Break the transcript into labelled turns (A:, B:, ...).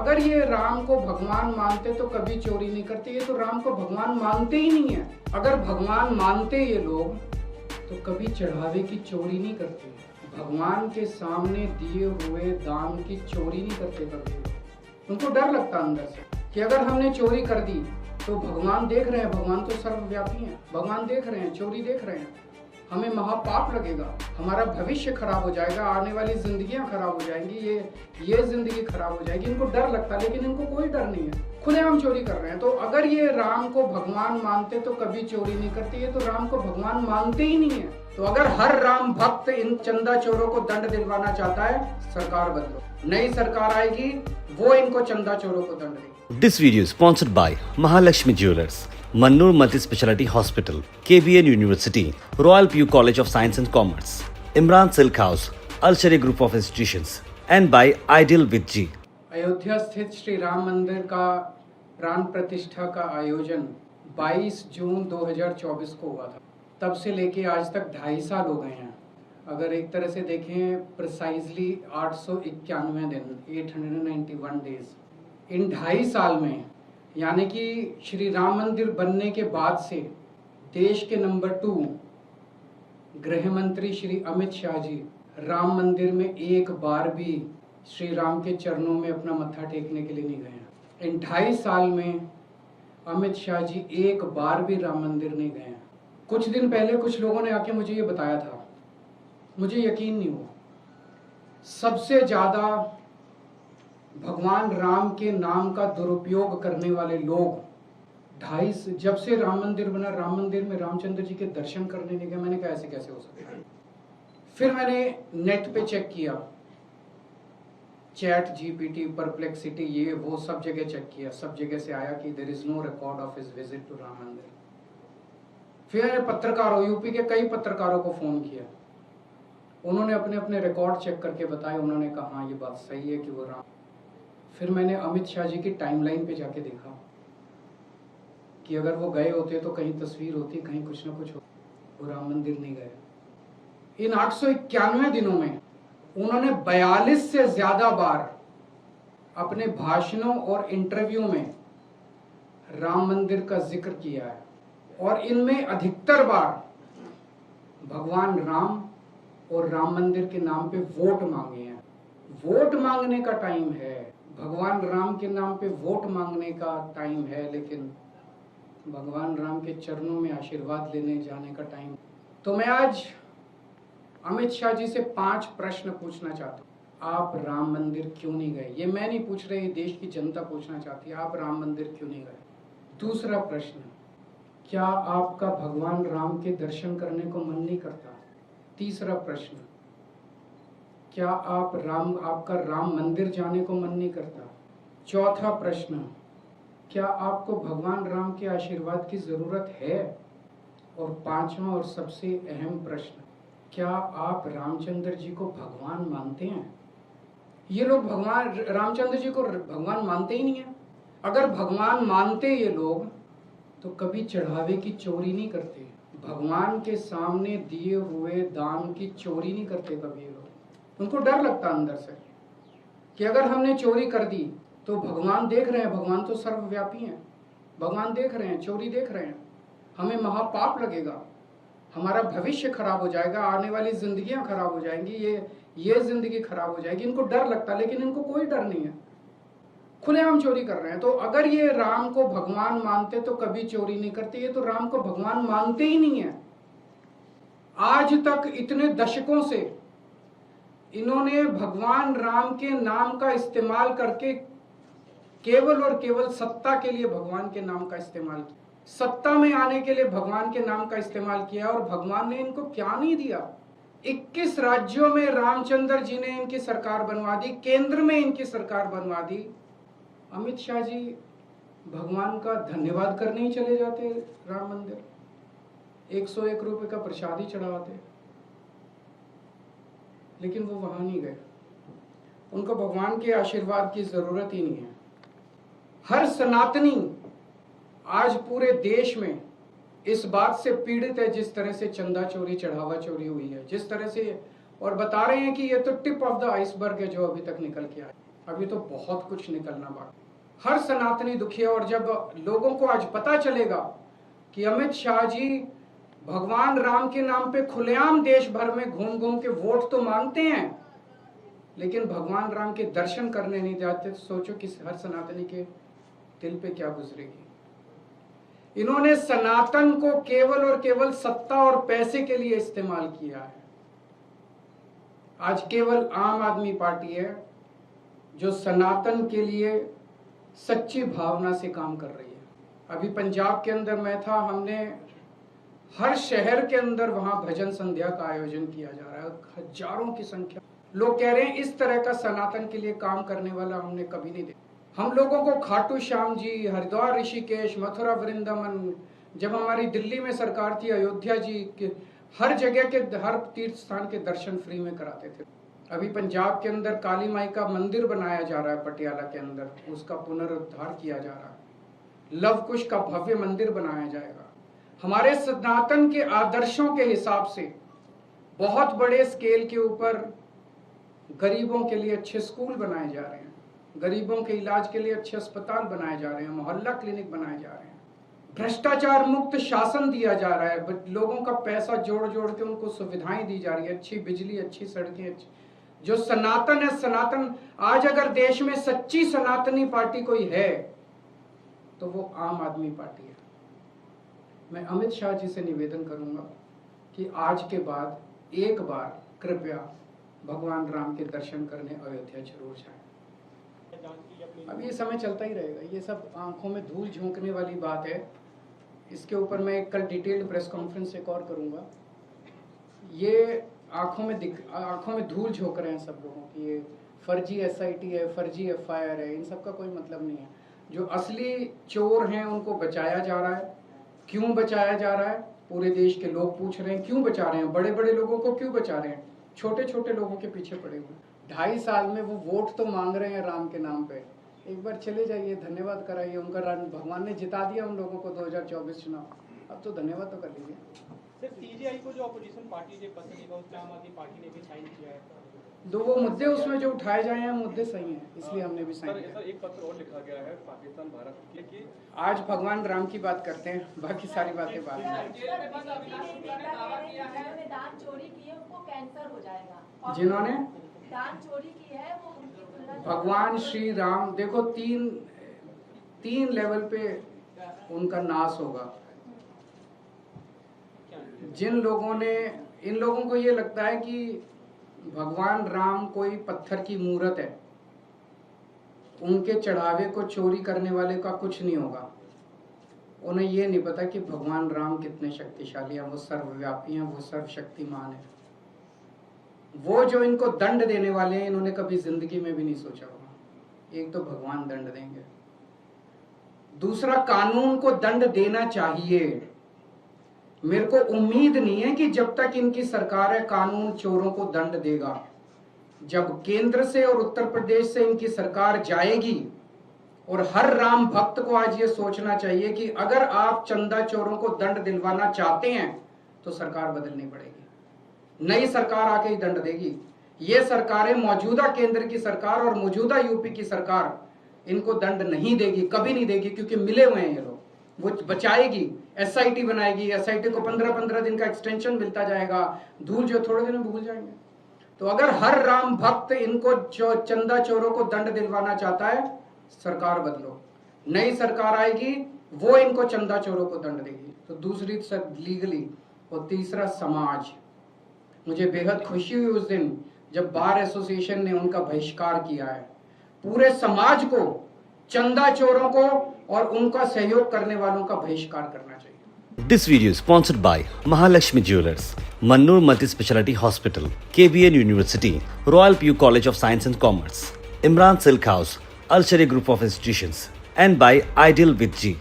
A: अगर ये राम को भगवान मानते तो कभी चोरी नहीं करते। ये तो राम को भगवान मानते ही नहीं है। अगर भगवान मानते ये लोग तो कभी चढ़ावे की चोरी नहीं करते। भगवान के सामने दिए हुए दान की चोरी नहीं करते कभी। उनको डर लगता अंदर से कि अगर हमने चोरी कर दी तो भगवान देख रहे हैं, भगवान तो सर्वव्यापी हैं, भगवान देख रहे हैं, चोरी देख रहे हैं, हमें महापाप लगेगा, हमारा भविष्य खराब हो जाएगा, आने वाली जिंदगियां खराब हो जाएंगी, ये जिंदगी खराब हो जाएगी। इनको डर लगता है, लेकिन इनको कोई डर नहीं है, खुलेआम चोरी कर रहे हैं। तो अगर ये राम को भगवान मानते तो कभी चोरी नहीं करते। ये तो राम को भगवान मानते ही नहीं है। तो अगर हर राम भक्त इन चंदा चोरों को दंड दिलवाना चाहता है, सरकार बदलो, नई सरकार आएगी, वो इनको चंदा चोरों को दंड देगी।
B: This video is sponsored by Mahalakshmi Jewelers, Mannur Multi-Speciality Hospital, KBN University, Royal PU College of Science and Commerce, Imran Silk House, Al-Sharia Group of Institutions, and by Ideal with G.
A: Ayodhya स्थित श्री राम मंदिर का प्राण प्रतिष्ठा का आयोजन 22 जून 2024 को हुआ था। तब से लेके आज तक 2.5 साल हो गए हैं। अगर एक तरह से देखें प्रिसाइजली 891 दिन, 891 डेज। इन 2.5 साल में, यानी कि श्री राम मंदिर बनने के बाद से देश के नंबर 2 गृह मंत्री श्री अमित शाह जी राम मंदिर में एक बार भी श्री राम के चरणों में अपना मत्था टेकने के लिए नहीं गए हैं। इन 2.5 साल में अमित शाह जी एक बार भी राम मंदिर नहीं गए हैं। कुछ दिन पहले कुछ लोगों ने आके मुझे ये बताया था, मुझे यकीन नहीं हुआ। सबसे ज्यादा भगवान राम के नाम का दुरुपयोग करने वाले लोग जब से राम मंदिर बना, राम मंदिर में रामचंद्र जी के दर्शन करने नहीं गए। मैंने कहा ऐसे कैसे हो सकता है। फिर मैंने नेट पे चेक किया, चैट जीपीटी, परप्लेक्सिटी, ये वो सब जगह चेक किया। सब जगह से आया कि there is no record of his visit to Ram Mandir. फिर मैंने पत्रकारों, यूपी के कई पत्रकारों को फोन किया। उन्होंने अपने अपने रिकॉर्ड चेक करके बताए। उन्होंने कहा हाँ ये बात सही है कि वो राम। फिर मैंने अमित शाह जी की टाइमलाइन पे जाके देखा कि अगर वो गए होते तो कहीं तस्वीर होती, कहीं कुछ ना कुछ होता। वो राम मंदिर नहीं गए। इन 891 दिनों में उन्होंने 42 से ज्यादा बार अपने भाषणों और इंटरव्यू में राम मंदिर का जिक्र किया है, और इनमें अधिकतर बार भगवान राम और राम मंदिर के नाम पे वोट मांगे हैं। वोट मांगने का टाइम है, भगवान राम के नाम पे वोट मांगने का टाइम है, लेकिन भगवान राम के चरणों में आशीर्वाद लेने जाने का टाइम। तो मैं आज अमित शाह जी से 5 प्रश्न पूछना चाहता हूँ। आप राम मंदिर क्यों नहीं गए? ये मैं नहीं पूछ रही, देश की जनता पूछना चाहती है, आप राम मंदिर क्यों नहीं गए? दूसरा प्रश्न, क्या आपका भगवान राम के दर्शन करने को मन नहीं करता? तीसरा प्रश्न, क्या आपका राम मंदिर जाने को मन नहीं करता? चौथा प्रश्न, क्या आपको भगवान राम के आशीर्वाद की जरूरत है? और 5वां और सबसे अहम प्रश्न, क्या आप रामचंद्र जी को भगवान मानते हैं? ये लोग भगवान रामचंद्र जी को भगवान मानते ही नहीं है। अगर भगवान मानते ये लोग तो कभी चढ़ावे की चोरी नहीं करते, भगवान के सामने दिए हुए दान की चोरी नहीं करते कभी ये लोग। उनको डर लगता अंदर से कि अगर हमने चोरी कर दी तो भगवान देख रहे हैं, भगवान तो सर्वव्यापी हैं, भगवान देख रहे हैं, चोरी देख रहे हैं, हमें महापाप लगेगा, हमारा भविष्य खराब हो जाएगा, आने वाली जिंदगियां खराब हो जाएंगी, ये जिंदगी खराब हो जाएगी। इनको डर लगता, लेकिन इनको कोई डर नहीं है, खुलेआम चोरी कर रहे हैं। तो अगर ये राम को भगवान मानते तो कभी चोरी नहीं करते। ये तो राम को भगवान मानते ही नहीं है। आज तक इतने दशकों से इन्होंने भगवान राम के नाम का इस्तेमाल करके केवल और केवल सत्ता के लिए भगवान के नाम का इस्तेमाल किया, सत्ता में आने के लिए भगवान के नाम का इस्तेमाल किया। और भगवान ने इनको क्या नहीं दिया। 21 राज्यों में रामचंद्र जी ने इनकी सरकार बनवा दी, केंद्र में इनकी सरकार बनवा दी। अमित शाह जी भगवान का धन्यवाद करने ही चले जाते राम मंदिर, 101 रुपए का प्रसाद ही चढ़ाते, लेकिन वो वहां नहीं गए। उनको भगवान के आशीर्वाद की जरूरत ही नहीं है। हर सनातनी आज पूरे देश में इस बात से पीड़ित है, जिस तरह से चंदा चोरी, चढ़ावा चोरी हुई है, जिस तरह से, और बता रहे हैं कि ये तो टिप ऑफ द आइसबर्ग है जो अभी तक निकल के आया। अभी तो बहुत कुछ निकलना बाकी। हर सनातनी दुखी है। और जब लोगों को आज पता चलेगा कि अमित शाह जी भगवान राम के नाम पे खुलेआम देश भर में घूम घूम के वोट तो मांगते हैं, लेकिन भगवान राम के दर्शन करने नहीं जाते, तो सोचो कि हर सनातनी के दिल पे क्या गुजरेगी। इन्होंने सनातन को केवल और केवल सत्ता और पैसे के लिए इस्तेमाल किया है। आज केवल आम आदमी पार्टी है जो सनातन के लिए सच्ची भावना से काम कर रही है। अभी पंजाब के अंदर मैं था, हमने हर शहर के अंदर वहां भजन संध्या का आयोजन किया जा रहा है। हजारों की संख्या लोग कह रहे हैं इस तरह का सनातन के लिए काम करने वाला हमने कभी नहीं देखा। हम लोगों को खाटू श्याम जी, हरिद्वार, ऋषिकेश, मथुरा, वृंदावन, जब हमारी दिल्ली में सरकार थी, अयोध्या जी के हर जगह के हर तीर्थ स्थान के दर्शन फ्री में कराते थे। अभी पंजाब के अंदर काली माई का मंदिर बनाया जा रहा है, पटियाला के अंदर उसका पुनरुद्धार किया जा रहा है। लव कुश का भव्य मंदिर बनाया जाएगा। हमारे सनातन के आदर्शों के हिसाब से बहुत बड़े स्केल के ऊपर गरीबों के लिए अच्छे स्कूल बनाए जा रहे हैं, गरीबों के इलाज के लिए अच्छे अस्पताल बनाए जा रहे हैं, मोहल्ला क्लिनिक बनाए जा रहे हैं, भ्रष्टाचार मुक्त शासन दिया जा रहा है, लोगों का पैसा जोड़ जोड़ के उनको सुविधाएं दी जा रही है, अच्छी बिजली, अच्छी सड़कें। जो सनातन है, सनातन आज अगर देश में सच्ची सनातनी पार्टी कोई है तो वो आम आदमी पार्टी है। मैं अमित शाह जी से निवेदन करूंगा कि आज के बाद एक बार कृपया भगवान राम के दर्शन करने अयोध्या जरूर जाएं। अब ये समय चलता ही रहेगा, ये सब आंखों में धूल झोंकने वाली बात है। इसके ऊपर मैं कल डिटेल्ड प्रेस कॉन्फ्रेंस एक और करूंगा। ये आंखों में धूल झोंक रहे हैं सब लोगों की, ये फर्जी SIT है, फर्जी FIR है, इन सब का कोई मतलब नहीं है। जो असली चोर हैं उनको बचाया जा रहा है। क्यों बचाया जा रहा है? पूरे देश के लोग पूछ रहे हैं क्यों बचा रहे हैं। बड़े बड़े लोगों को क्यों बचा रहे हैं? छोटे छोटे लोगों के पीछे पड़े हुए। 2.5 साल में वो वोट तो मांग रहे हैं राम के नाम पे। एक बार चले जाइए, धन्यवाद कराइए उनका। भगवान ने जिता दिया उन लोगों को 2024 चुनाव, अब तो धन्यवाद तो कर लीजिए।
C: सर, CJI को जो अपोजिशन पार्टी ने पसंद किया, उसमें आम आदमी पार्टी ने भी साइन किया है।
A: दो वो मुद्दे उसमें जो उठाए जाए हैं मुद्दे सही हैं, इसलिए हमने भी साइन किया।
C: सर, एक पत्र और लिखा गया है पाकिस्तान भारत के कि
A: आज भगवान राम की बात करते हैं, बाकी सारी बातें बाद में।
D: दान चोरी की है उनको कैंसर हो जाएगा।
A: जिन्होंने
D: दान चोरी की है वो उनकी
A: भगवान श्री राम, देखो तीन लेवल पे उनका नाश होगा। जिन लोगों ने, इन लोगों को ये लगता है कि भगवान राम कोई पत्थर की मूर्त है, उनके चढ़ावे को चोरी करने वाले का कुछ नहीं होगा। उन्हें ये नहीं पता कि भगवान राम कितने शक्तिशाली हैं, वो सर्वव्यापी हैं, वो सर्वशक्तिमान है। वो जो इनको दंड देने वाले हैं, इन्होंने कभी जिंदगी में भी नहीं सोचा होगा। एक तो भगवान दंड देंगे, दूसरा कानून को दंड देना चाहिए। मेरे को उम्मीद नहीं है कि जब तक इनकी सरकार है कानून चोरों को दंड देगा। जब केंद्र से और उत्तर प्रदेश से इनकी सरकार जाएगी, और हर राम भक्त को आज ये सोचना चाहिए कि अगर आप चंदा चोरों को दंड दिलवाना चाहते हैं तो सरकार बदलनी पड़ेगी। नई सरकार आके ही दंड देगी। ये सरकारें, मौजूदा केंद्र की सरकार और मौजूदा यूपी की सरकार इनको दंड नहीं देगी, कभी नहीं देगी, क्योंकि मिले हुए हैं ये लोग। वो बचाएगी, SIT बनाएगी, SIT को 15-15 दिन का एक्सटेंशन मिलता जाएगा, धूल जो थोड़े दिन में भूल जाएंगे। तो अगर हर राम भक्त इनको चंदा चोरों को दंड दिलवाना चाहता है, सरकार बदलो, नई सरकार आएगी, वो इनको चंदा चोरों को दंड देगी। तो दूसरी लीगली, और तीसरा समाज। मुझे बेहद खुशी हुई उस दिन जब बार एसोसिएशन ने उनका बहिष्कार किया है। पूरे समाज को चंदा चोरों को और उनका सहयोग करने वालों का बहिष्कार करना चाहिए।
B: This video is sponsored by Mahalakshmi Jewelers, Mannur Multi-Speciality Hospital, KBN University, Royal PU College of Science and Commerce, Imran Silk House, Al Sharia Group of Institutions, and by Ideal with G.